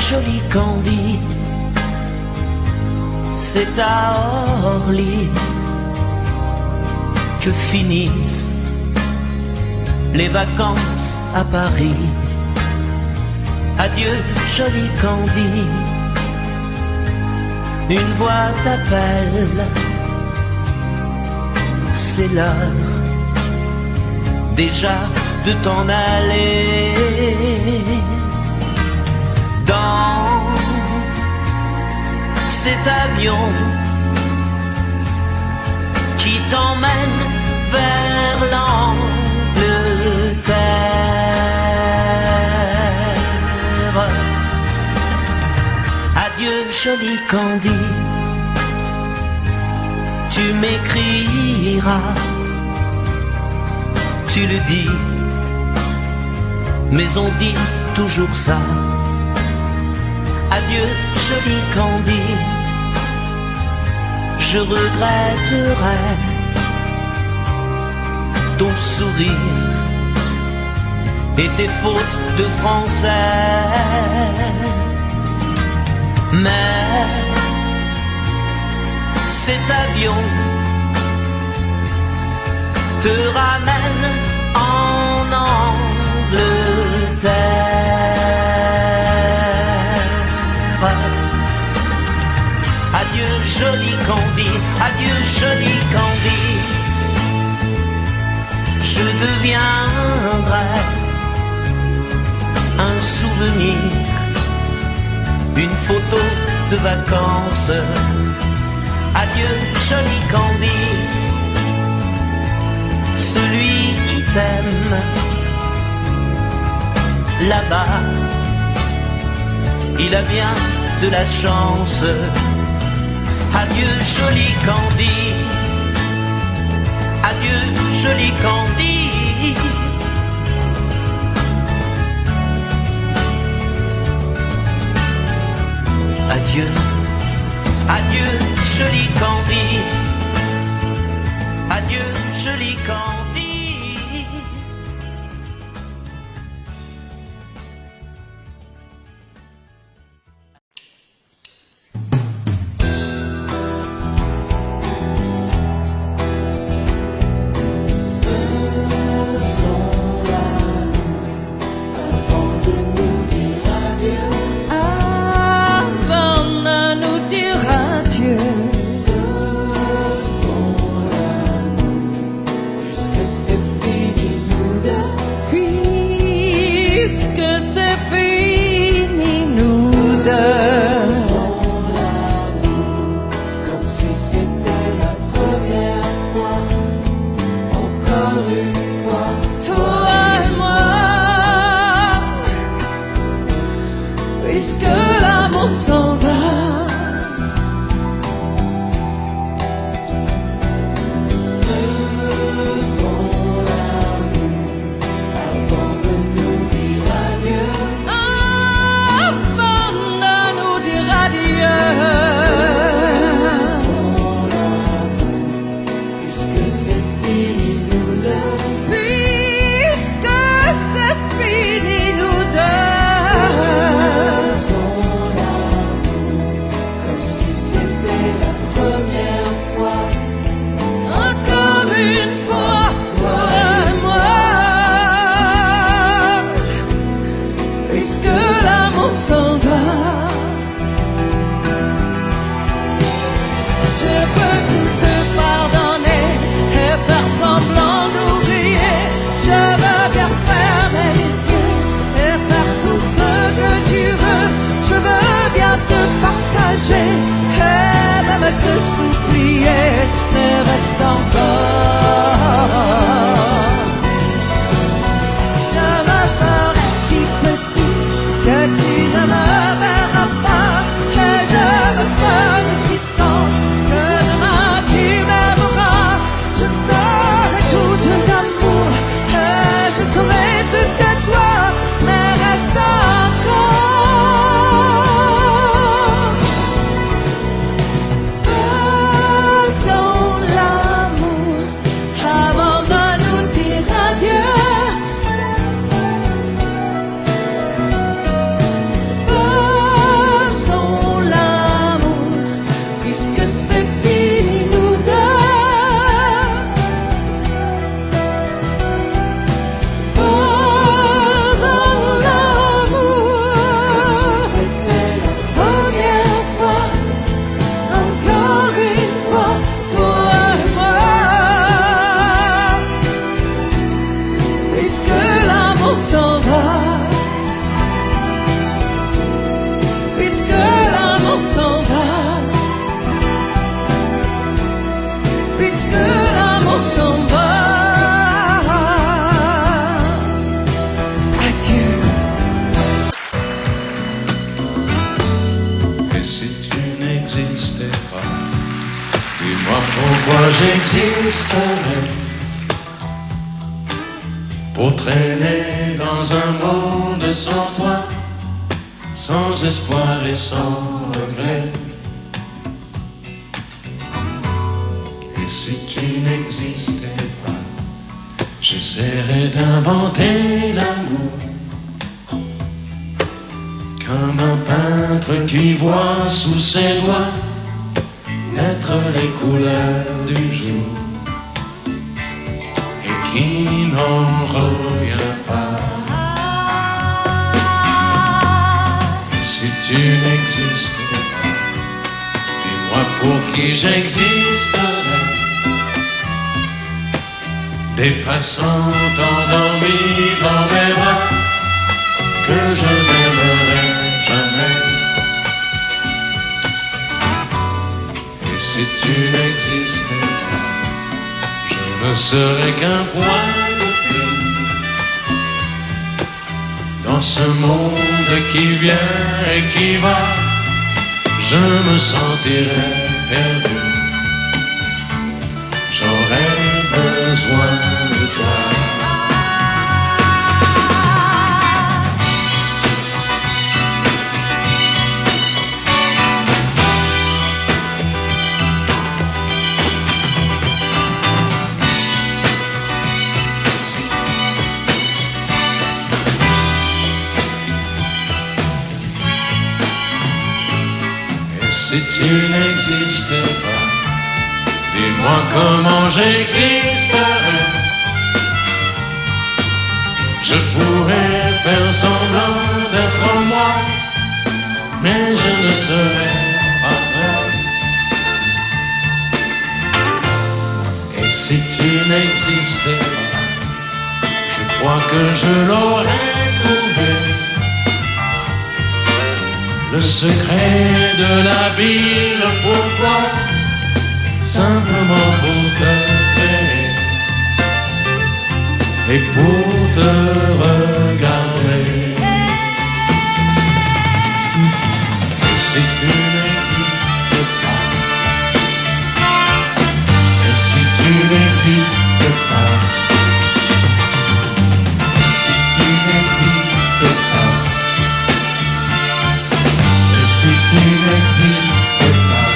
joli Candy, c'est à Orly que finissent les vacances à Paris. Adieu joli Candy, une voix t'appelle, c'est l'heure déjà de t'en aller. Dans cet avion qui t'emmène vers l'Angleterre. Adieu joli Candy, tu m'écriras, tu le dis, mais on dit toujours ça. Adieu joli Candy, je regretterai ton sourire et tes fautes de français. Mais cet avion te ramène en Angleterre. Adieu joli Candy, adieu joli Candy, je deviendrai un souvenir, une photo de vacances. Adieu joli Candy, celui qui t'aime là-bas, il a bien de la chance. Adieu joli Candy, adieu joli Candy. Adieu, adieu joli Candy, adieu joli Candy. n'existais pas. Dis-moi pourquoi j'existerais pour traîner dans un monde sans toi, sans espoir et sans regret. Et si tu n'existais pas, j'essaierais d'inventer l'amour comme un peintre qui voit sous ses doigts naître les couleurs du jour et qui n'en revient pas. Et si tu n'existais pas, dis-moi pour qui j'existerais. Des passants endormis dans mes bras que je n'aimerai jamais. Et si tu n'existais pas, je ne serais qu'un point de plus dans ce monde qui vient et qui va. Je me sentirais perdu. J'aurais besoin de toi. Et si tu n'existais pas, dis-moi comment j'existerais. Je pourrais faire semblant d'être moi, mais je ne serais pas vrai. Et si tu n'existais pas, je crois que je l'aurais trouvé. Le secret de la vie, le pourquoi, simplement pour te créer et pour te regarder. Et si tu n'existes pas, et si tu n'existes pas, si tu n'existes pas, et si tu n'existes pas.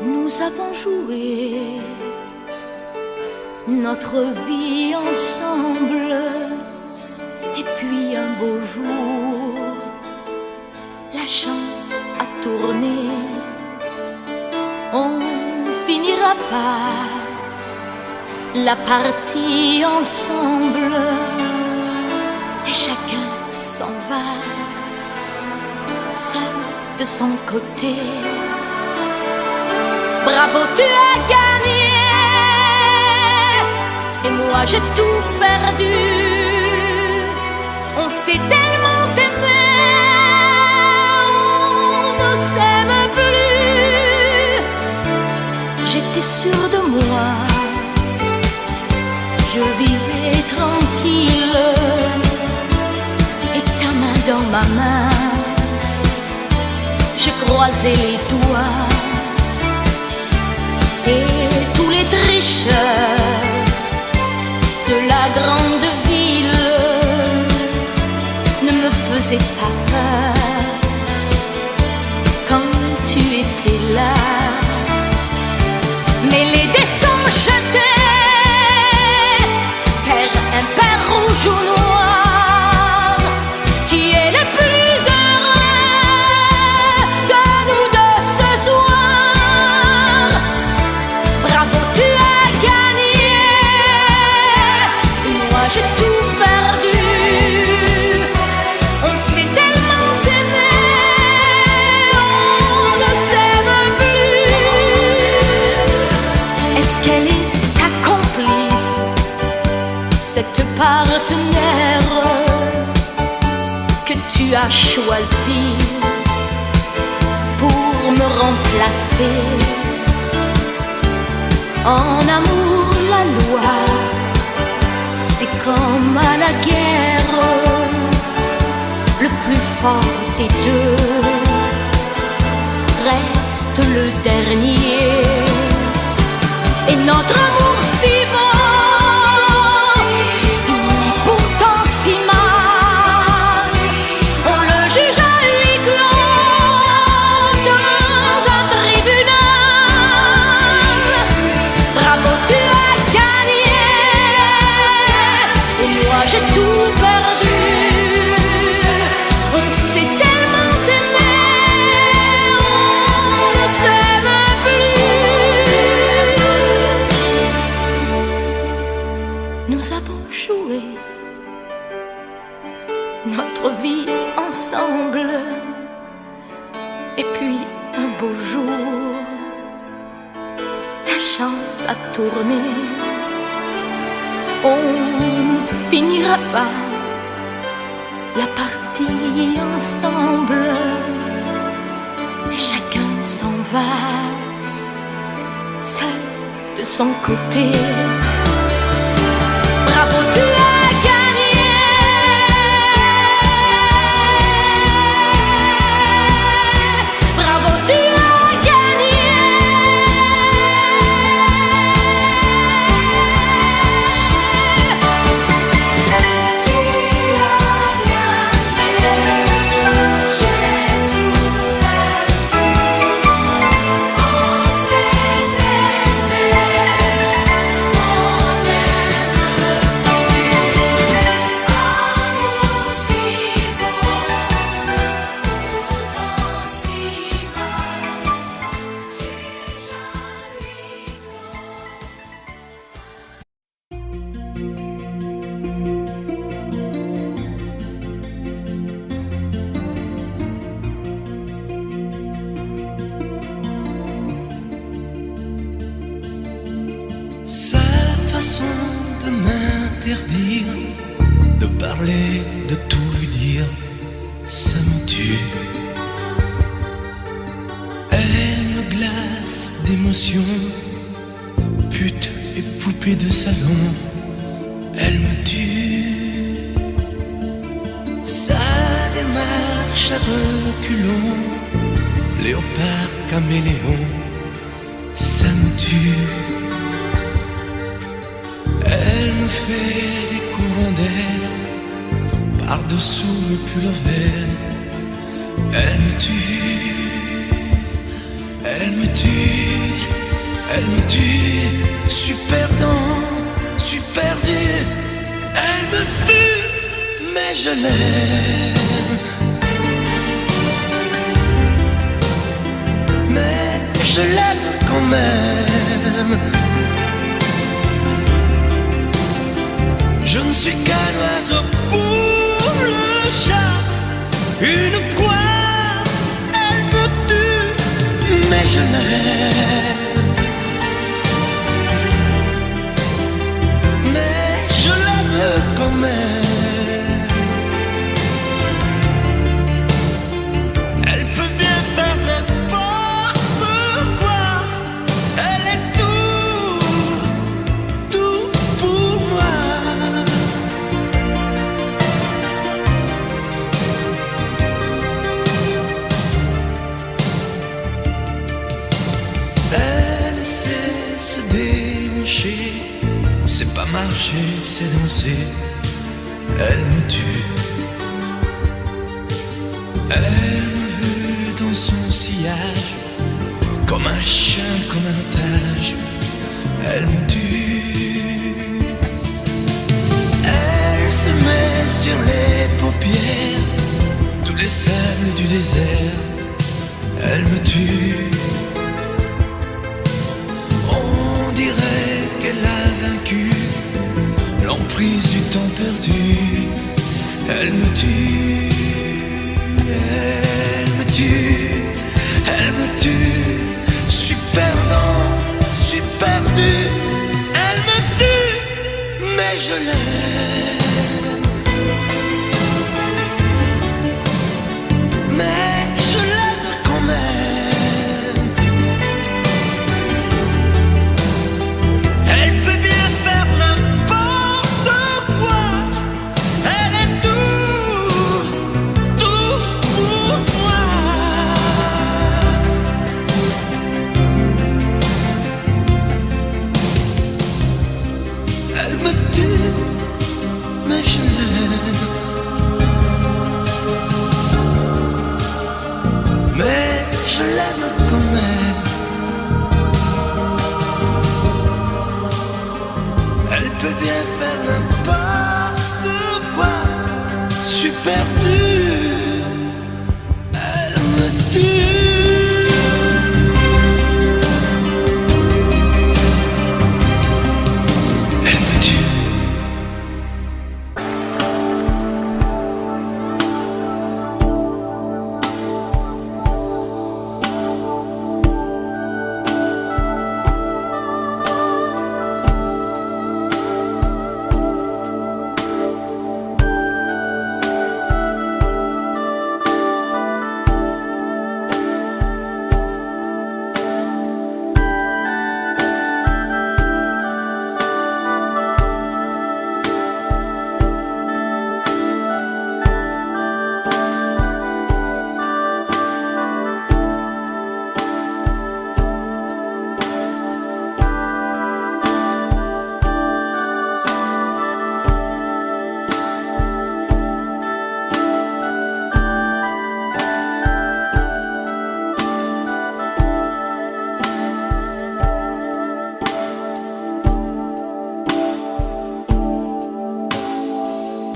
Nous avons joué notre vie ensemble, et puis un beau jour, la chance a tourné. On finira par la partie ensemble, et chacun s'en va, seul de son côté. Bravo, tu as gagné, et moi j'ai tout perdu. On s'est tellement aimé, on ne s'aime plus. J'étais sûre de moi, je vivais tranquille, et ta main dans ma main, je croisais les doigts. Et tous les tricheurs de la grande ville ne me faisaient pas peur quand tu étais là. Mais les dés sont jetés, père impair, rouge ou noir, qui est le plus heureux de nous deux ce soir? Bravo, tu as gagné, partenaire que tu as choisi pour me remplacer. En amour, la loi, c'est comme à la guerre, le plus fort des deux reste le dernier. Et notre amour si beau finit pourtant si mal. On le juge à huis clos dans un tribunal. Bravo, tu as gagné et moi j'ai tout perdu. On s'est tellement aimé, on ne s'aime plus. Nous avons joué notre vie ensemble. Et puis un beau jour, la chance a tourné. On ne finira pas la partie ensemble. Et chacun s'en va, seul de son côté. Bravo, tu as gagné. Bravo, tu as gagné. Sa façon de m'interdire de parler, de tout lui dire, ça me tue. Elle me glace d'émotion, pute et poupée de salon, elle me tue. Sa démarche à reculons, léopard caméléon, ça me tue. Elle me fait des courants d'air par-dessous le pull vert. Elle me tue, elle me tue, elle me tue. Suis perdant, suis perdu. Elle me tue, mais je l'aime. Mais je l'aime quand même. Je ne suis qu'un oiseau pour le chat, une proie, elle me tue, mais je l'aime. Mais je l'aime quand même. Elle peut bien faire n'importe quoi, elle est tout pour moi. Elle sait se déhancher, c'est pas marcher, c'est danser. Elle me tue. Elle me veut dans son sillage, comme un chien, comme un otage. Elle me tue. Elle se met sur les paupières tous les sables du désert. Elle me tue. On dirait qu'elle a vaincu l'emprise du temps perdu. Elle me tue, elle me tue, elle me tue. Suis perdant, suis perdu. Elle me tue, mais je l'aime. Mais je l'aime quand même. Elle peut bien faire n'importe quoi. Elle est tout pour moi. Elle me tue, mais je l'aime. Mais je l'aime quand même. Elle peut bien faire n'importe quoi. Super dur, elle me tue. Elle me tue.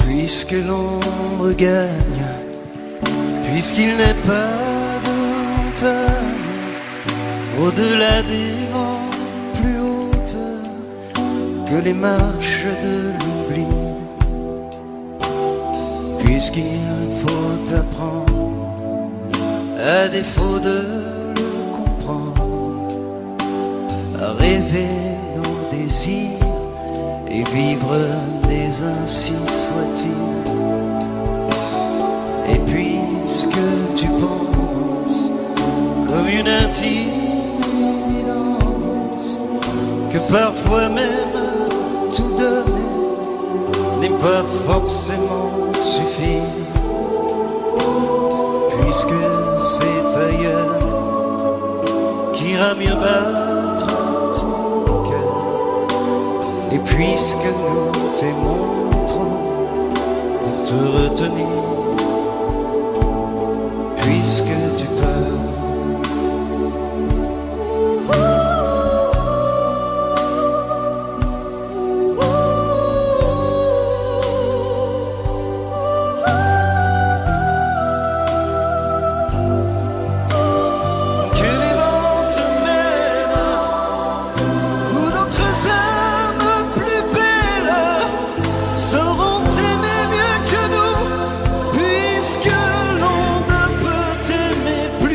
Puisque l'ombre gagne, puisqu'il n'est pas de montagne au-delà des vents plus hautes que les marches de l'oubli, puisqu'il faut apprendre, à défaut de le comprendre, à rêver nos désirs et vivre des ainsi soit-il. Et puisque tu penses comme une intime évidence que parfois même tout donner n'est pas forcément suffire, puisque c'est ailleurs qu'ira mieux battre ton cœur, et puisque nous t'aimons trop pour te retenir, puisque tu peurs. Que les vents te mènent où d'autres âmes plus belles sauront t'aimer mieux que nous, puisque l'on ne peut t'aimer plus.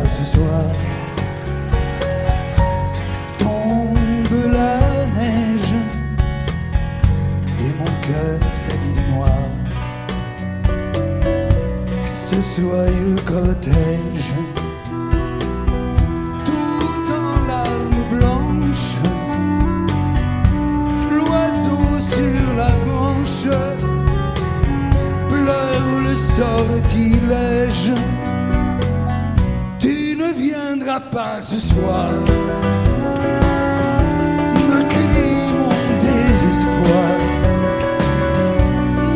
ce soir. Tombe la neige et mon cœur s'habille de noir. Ce soyeux cortège, tout en larmes blanches, l'oiseau sur la branche pleure le sortilège. Tu ne viendras pas ce soir, me crie mon désespoir.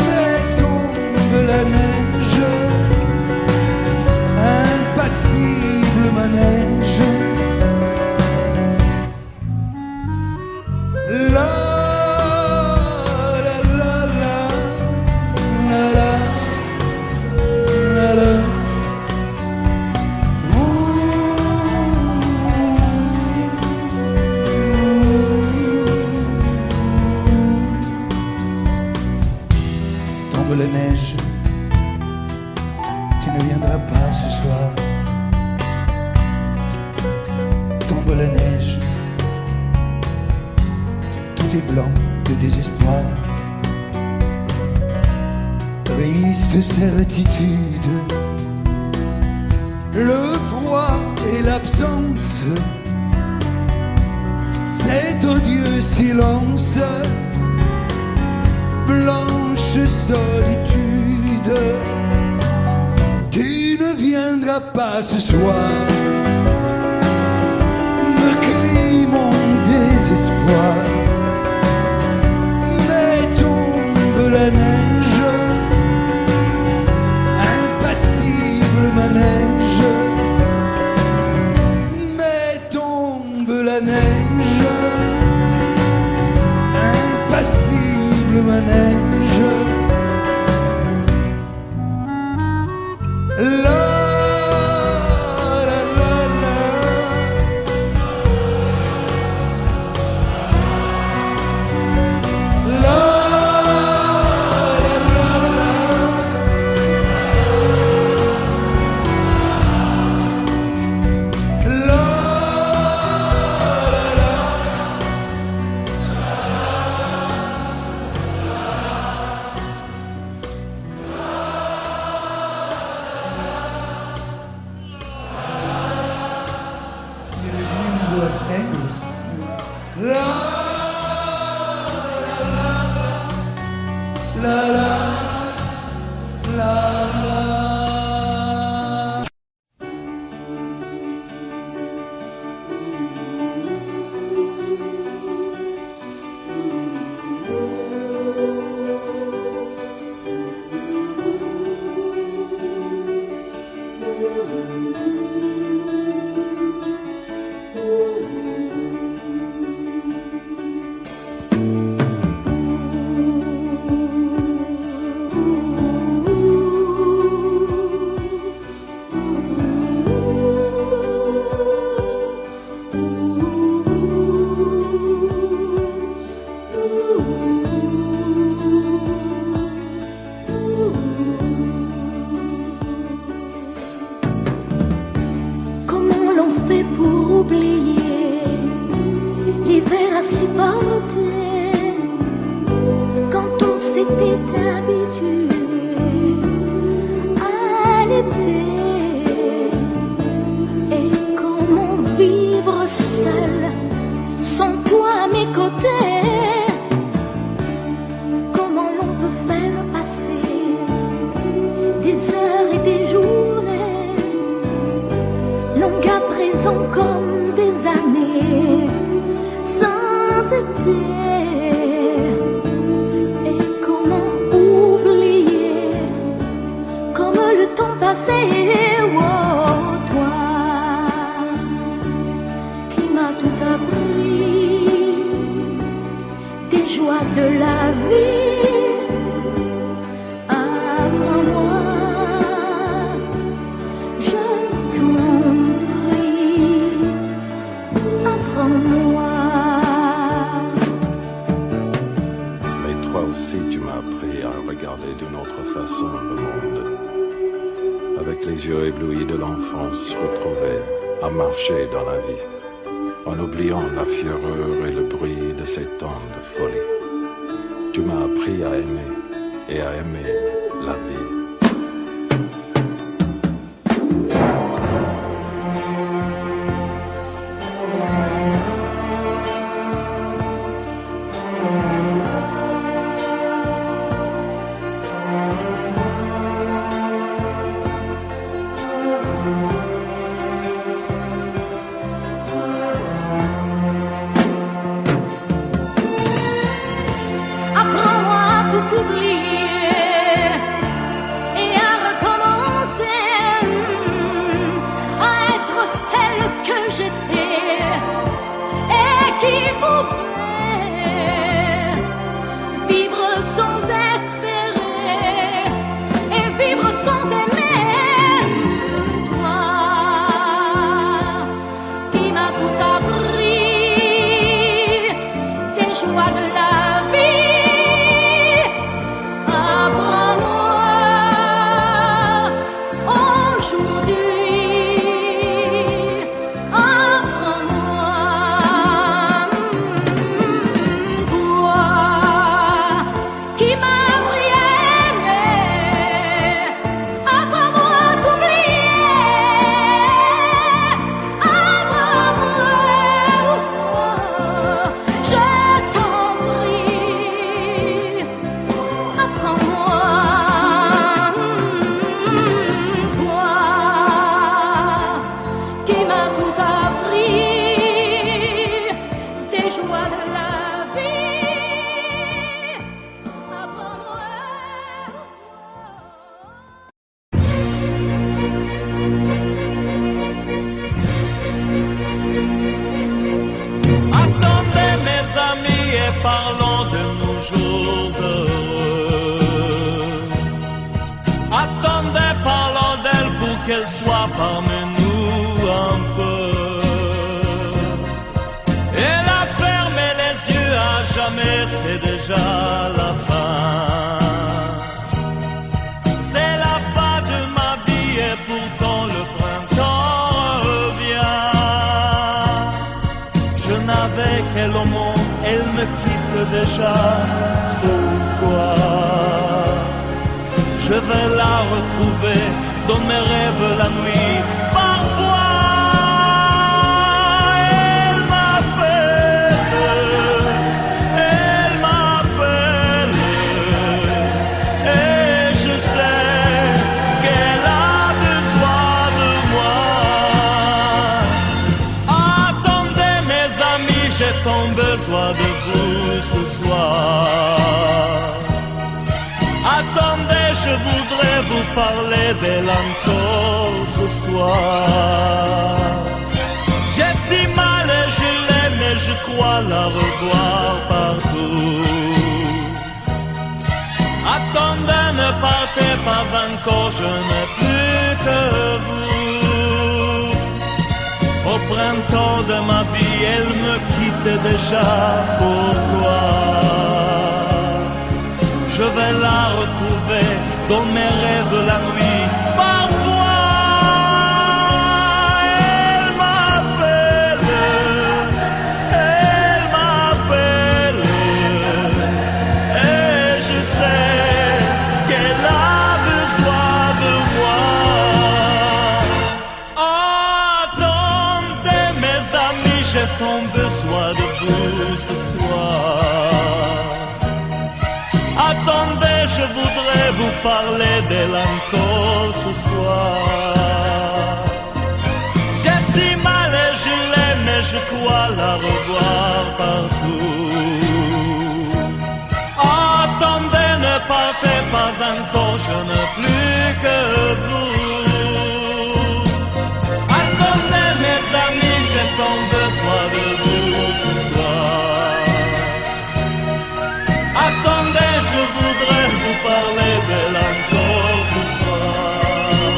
Mais tombe la neige, impassible manège. La la la la la la la la. Tombe la neige, tu ne viendras pas ce soir. Tombe la neige, tout est blanc de désespoir. Triste certitude, le froid et l'absence, cet odieux silence, blanche solitude. Tu ne viendras pas ce soir, me crie mon désespoir. Mais tombe la neige, impassible manège. Mais tombe la neige, impassible manège. La la la la. La la la la. La la la. La la la la la. Comment l'on fait pour oublier l'hiver à supporter quand on s'était habitué à l'été? Et comment vivre seul sans toi à mes côtés? Comment l'on peut faire passer des heures et des journées longues à présent comme des années sans été? Et comment oublier comme le temps passé? Oh, toi qui m'as tout appris, des joies de la vie, apprends-moi, je t'en prie, apprends-moi. à marcher dans la vie, en oubliant la fureur et le bruit de ces temps de folie. Tu m'as appris à aimer et à aimer la vie. Parlons de nos jours heureux. Attendez, parlons d'elle pour qu'elle soit parmi nous un peu. Elle a fermé les yeux à jamais, c'est déjà la fin. C'est la fin de ma vie et pourtant le printemps revient. Je n'avais qu'elle au monde, elle me quitte déjà. Pourquoi? Je vais la retrouver dans mes rêves la nuit. Parfois, elle m'appelle, et je sais qu'elle a besoin de moi. Attendez mes amis, j'ai tant besoin de vous ce soir. Attendez, je voudrais vous parler d'elle encore ce soir. J'ai si mal et je l'aime et je crois la revoir partout. Attendez, ne partez pas encore, je n'ai plus que vous. Au printemps de ma vie, elle me quitte déjà, pourquoi? Je vais la retrouver dans mes rêves la nuit. Parfois, elle m'appelle, et je sais qu'elle a besoin de moi. Attendez mes amis, j'ai tant besoin de vous ce soir. Attendez, je voudrais vous parler d'elle encore ce soir. J'ai si mal et je l'aime et je crois la revoir partout. Attendez, ne partez pas encore, je n'ai plus que vous. Attendez mes amis, j'ai tant besoin de vous ce soir. Attendez, je voudrais vous parler d'elle encore ce soir.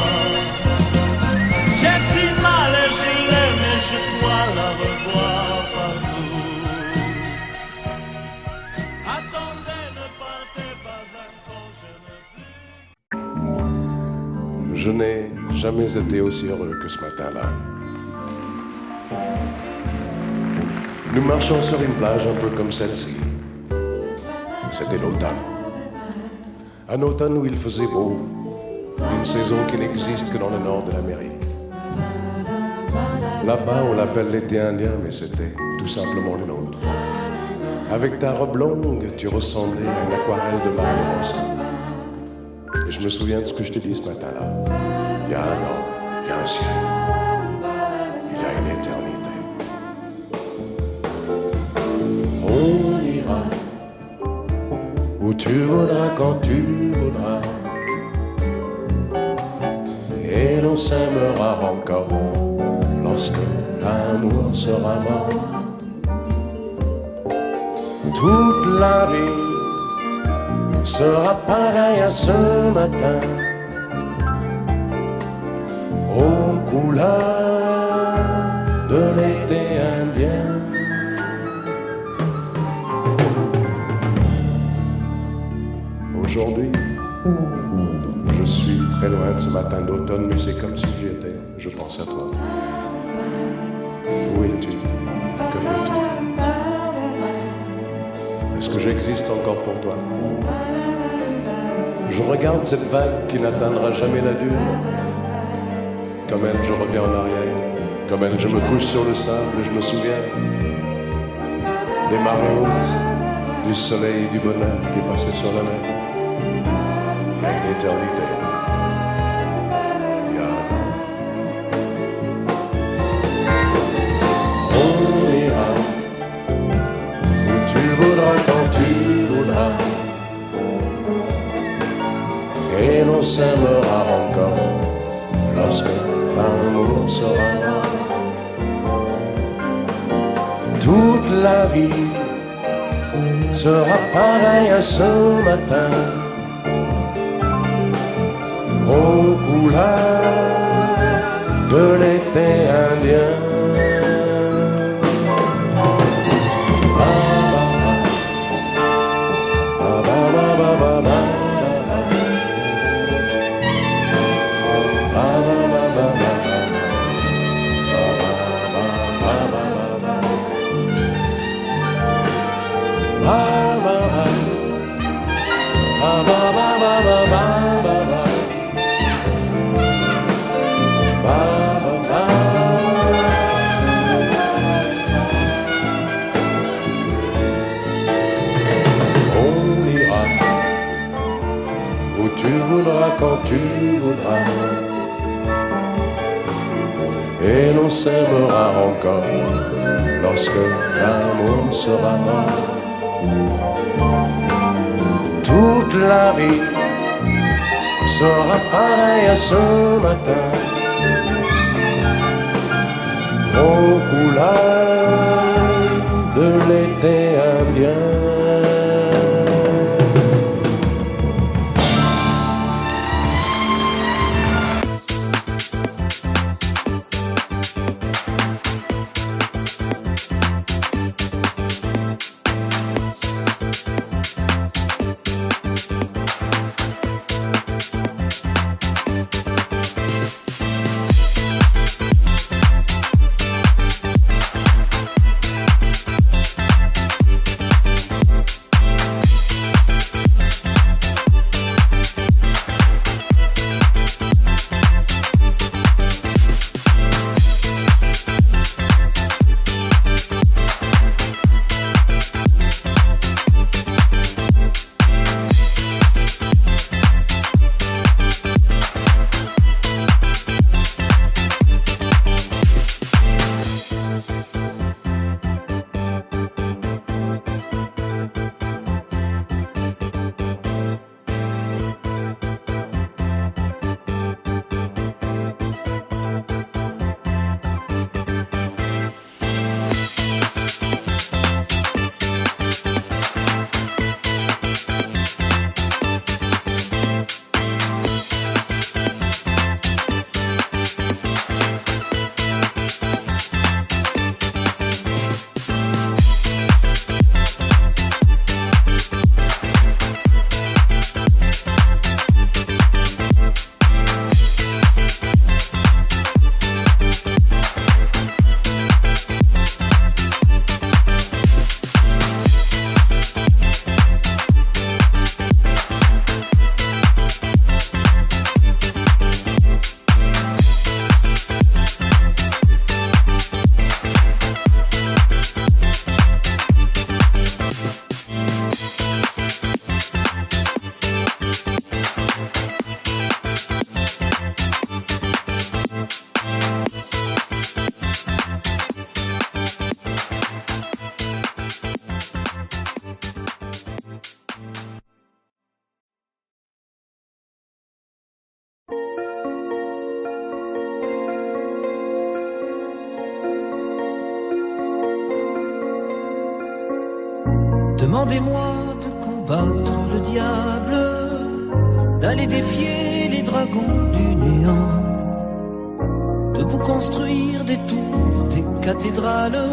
J'ai si mal et je l'aime et je crois la revoir partout. Attendez, ne partez pas encore, je n'ai plus. Je n'ai jamais été aussi heureux que ce matin-là. Nous marchions sur une plage un peu comme celle-ci. C'était l'automne. Un automne où il faisait beau, une saison qui n'existe que dans le nord de l'Amérique. Là-bas, on l'appelle l'été indien, mais c'était tout simplement le nôtre. Avec ta robe longue, tu ressemblais à une aquarelle de Barbarossa. Et je me souviens de ce que je t'ai dit ce matin-là. Il y a un an, il y a un ciel, il y a une éternité. On ira où tu voudras, quand tu voudras, et l'on s'aimera encore lorsque l'amour sera mort. Toute la vie sera pareille à ce matin, aux couleurs de l'été indien. Aujourd'hui, je suis très loin de ce matin d'automne, mais c'est comme si j'y étais. Je pense à toi. Où es-tu? Que fais-tu? Est-ce que j'existe encore pour toi? Je regarde cette vague qui n'atteindra jamais la dune. Comme elle, je reviens en arrière. Comme elle, je me couche sur le sable et je me souviens des marées hautes, du soleil et du bonheur qui passaient sur la mer. Il y a une éternité. Il y a un an. On ira où tu voudras, quand tu voudras, et l'on s'aimera encore lorsque l'amour sera mort. Toute la vie sera pareille à ce matin, aux couleurs de l'été indien. Quand tu voudras, et l'on s'aimera encore lorsque l'amour sera mort. Toute la vie sera pareille à ce matin, aux couleurs de l'été indien. Demandez-moi de combattre le diable, d'aller défier les dragons du néant, de vous construire des tours, des cathédrales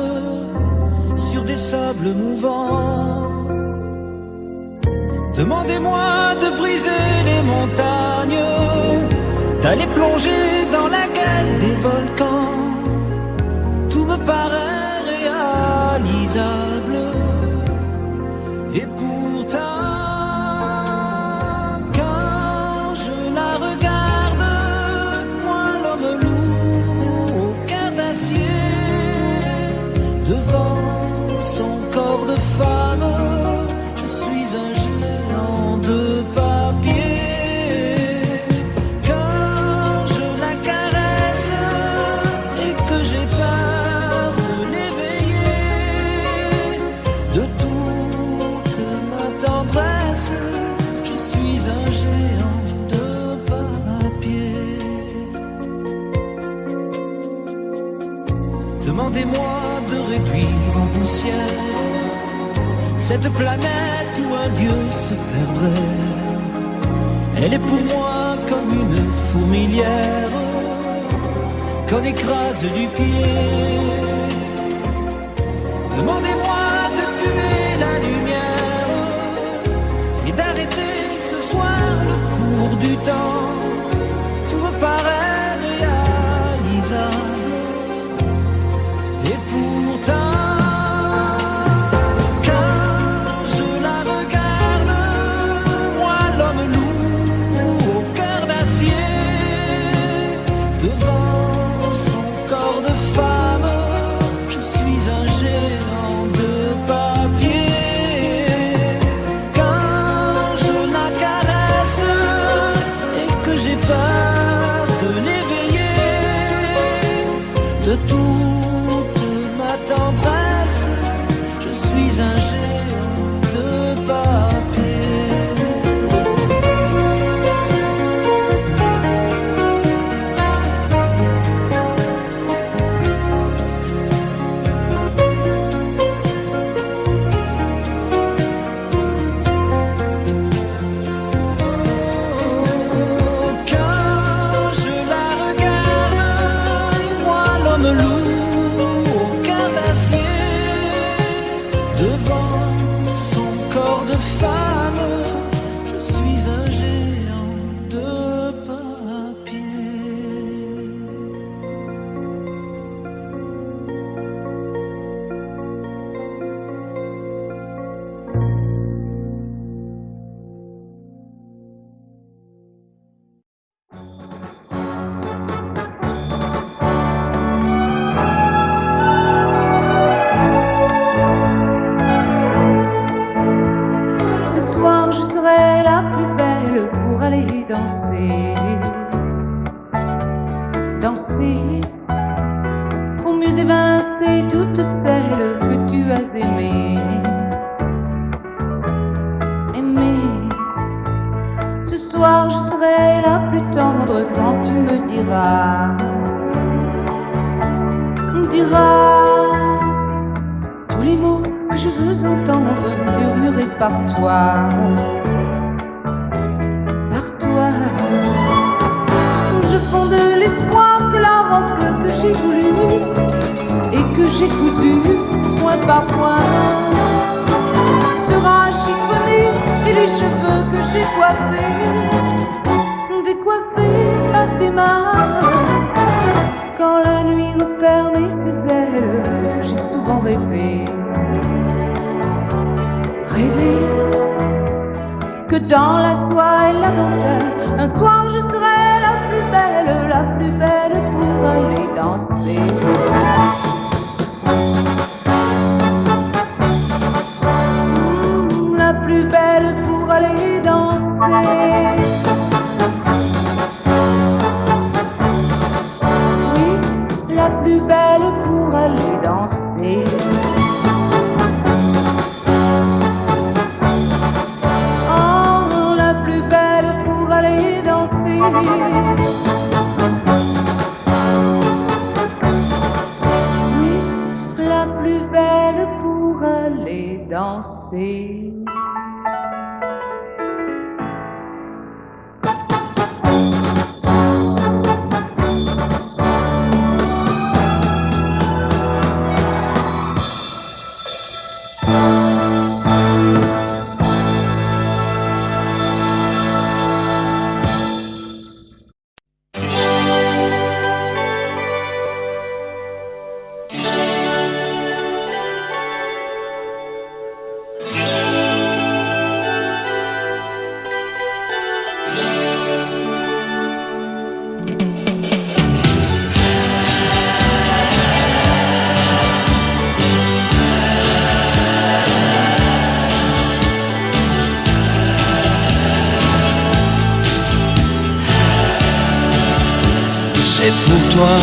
sur des sables mouvants. Demandez-moi de briser les montagnes, d'aller plonger dans la gueule des volcans. Tout me paraît réalisable. Et pourtant, quand je la regarde, moi l'homme lourd au cœur d'acier, devant son corps de femme, je suis un géant de papier. Quand je la caresse et que j'ai peur de l'éveiller, de toute ma tendresse, je suis un géant de papier. Demandez-moi de réduire en poussière cette planète où un dieu se perdrait. Elle est pour moi comme une fourmilière qu'on écrase du pied. Demandez-moi de tuer la lumière et d'arrêter ce soir le cours du temps. Tout me paraît réalisable. Et pourtant, quand je la regarde, moi l'homme lourd au cœur d'acier, devant son corps de femme, je suis un géant de papier. Quand je la caresse et que j'ai peur de l'éveiller, de toute ma tendresse, je suis un géant de papier. Quand je la regarde, moi l'homme lourd au cœur d'acier, devant son corps de femme, je suis un géant de papier. Ce soir je serai la plus belle pour aller danser. Danser pour mieux évincer toutes celles que tu as aimées. Aimer. Ce soir je serai la plus tendre quand tu me diras tous les mots que je veux entendre murmurés par toi. Je fonde l'espoir que la robe que j'ai voulue et que j'ai cousue point par point sera chiffonnée, et les cheveux que j'ai coiffés décoiffés par tes mains. Quand la nuit me permet ses ailes, j'ai souvent rêvé que dans la soie et la dentelle, un soir je serai la plus belle pour aller danser. La plus belle pour aller danser. Oui, la plus belle pour aller danser. Oh, la plus belle pour aller danser. danser. C'est pour toi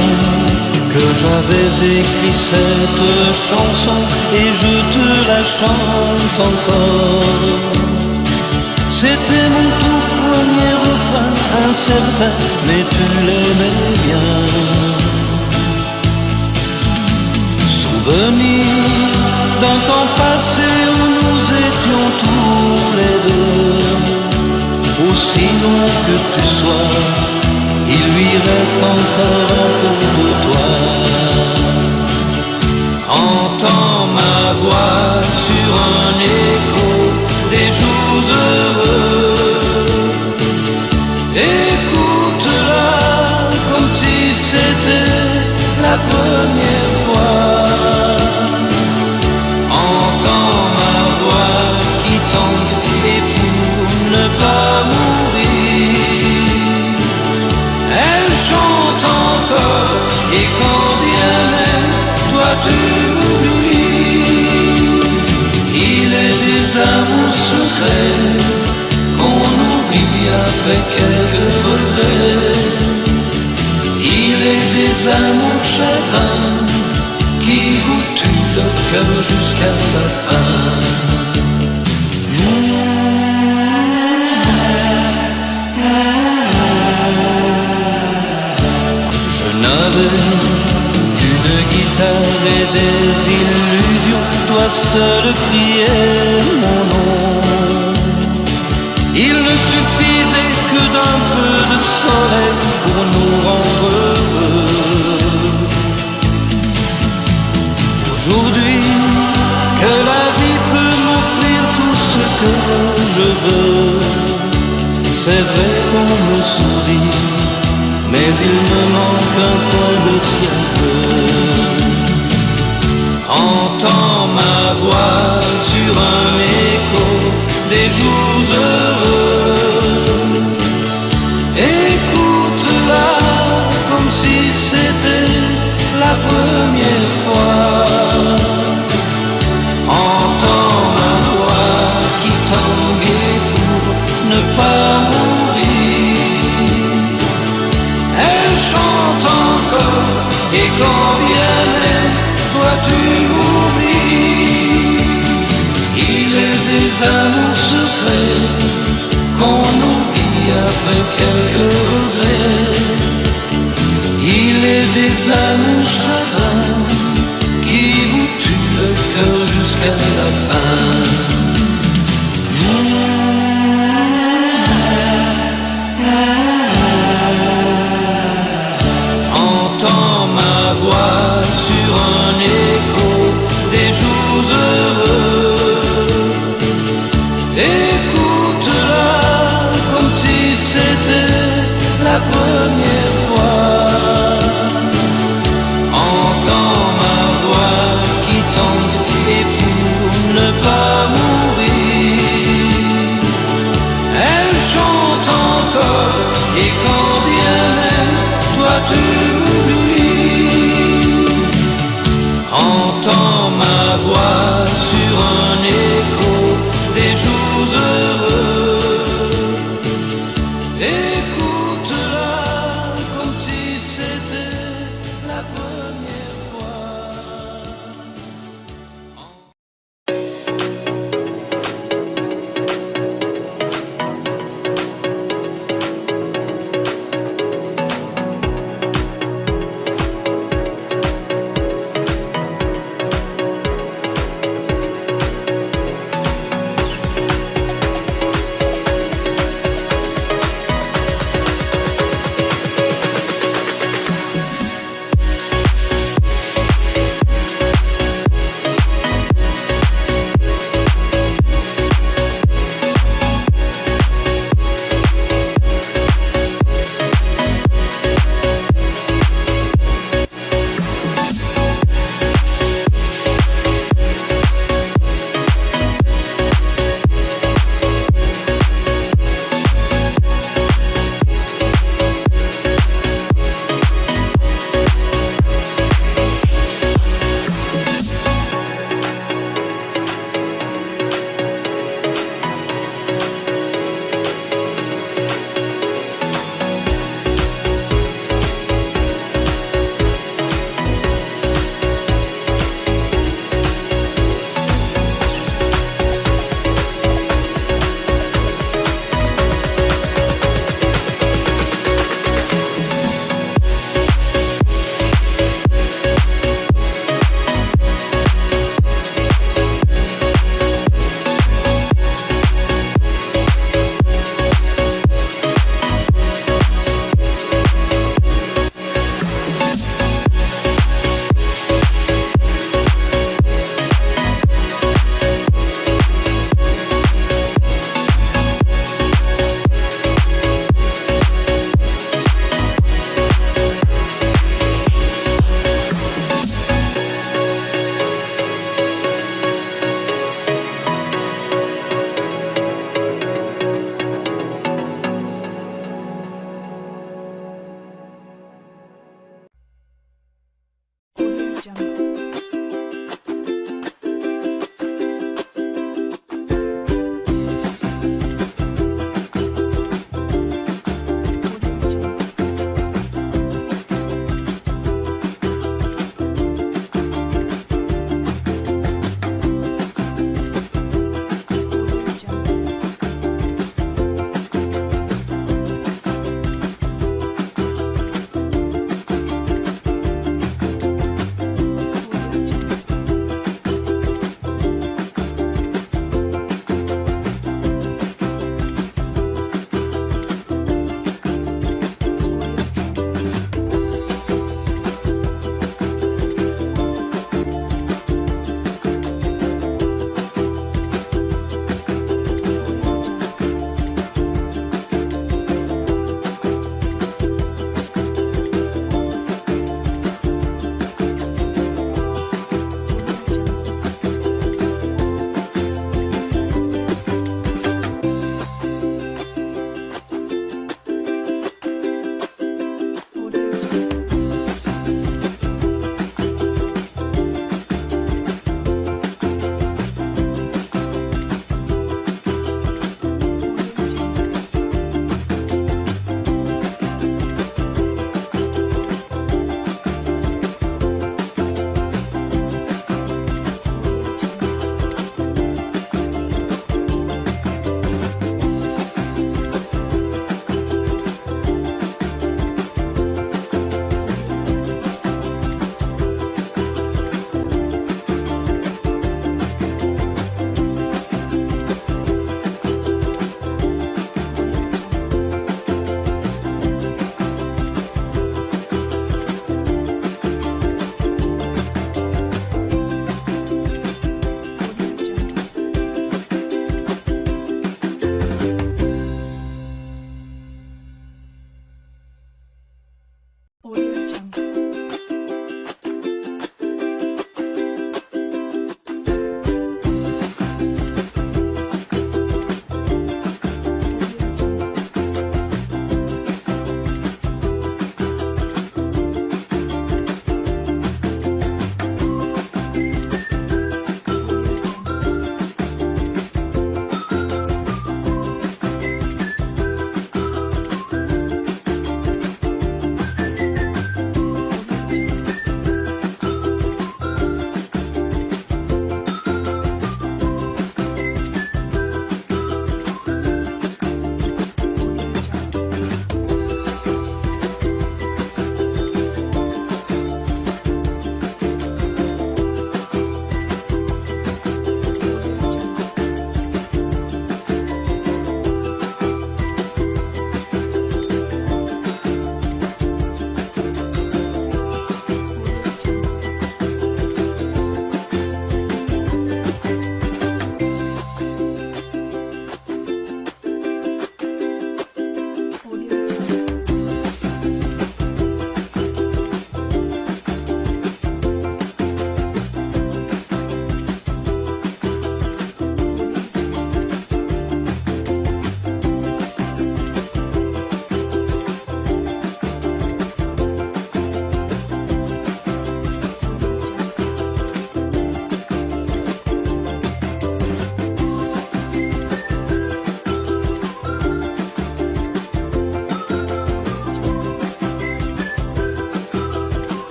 que j'avais écrit cette chanson et je te la chante encore. C'était mon tout premier refrain, incertain, mais tu l'aimais bien. Souvenir d'un temps passé où nous étions tous les deux. Aussi loin que tu sois, il lui reste encore un peu de toi. Entends ma voix sur un écho des jours heureux. Écoute-la comme si c'était la première fois. Entends ma voix qui tangue et pour ne pas mourir, elle chante encore, et quand bien même toi tu m'oublies. Il est des amours secrets qu'on oublie après quelques regrets. Il est des amours chagrins qui vous tuent le cœur jusqu'à la fin. Une guitare et des illusions, toi seul criais mon nom. Il ne suffisait que d'un peu de soleil pour nous rendre heureux. Aujourd'hui, que la vie peut m'offrir tout ce que je veux, c'est vrai qu'on me sourit, mais il me manque un coin de ciel bleu. Entends ma voix sur un écho des jours heureux. Écoute-la comme si c'était la première fois. Entends ma voix qui tangue pour ne pas mourir. Elle chante encore, et quand bien même toi tu m'oublies. Il est des amours secrets qu'on oublie après quelques regrets. Il est des amours chagrins qui vous tuent le cœur jusqu'à la fin. Entends ma voix sur un écho des jours heureux.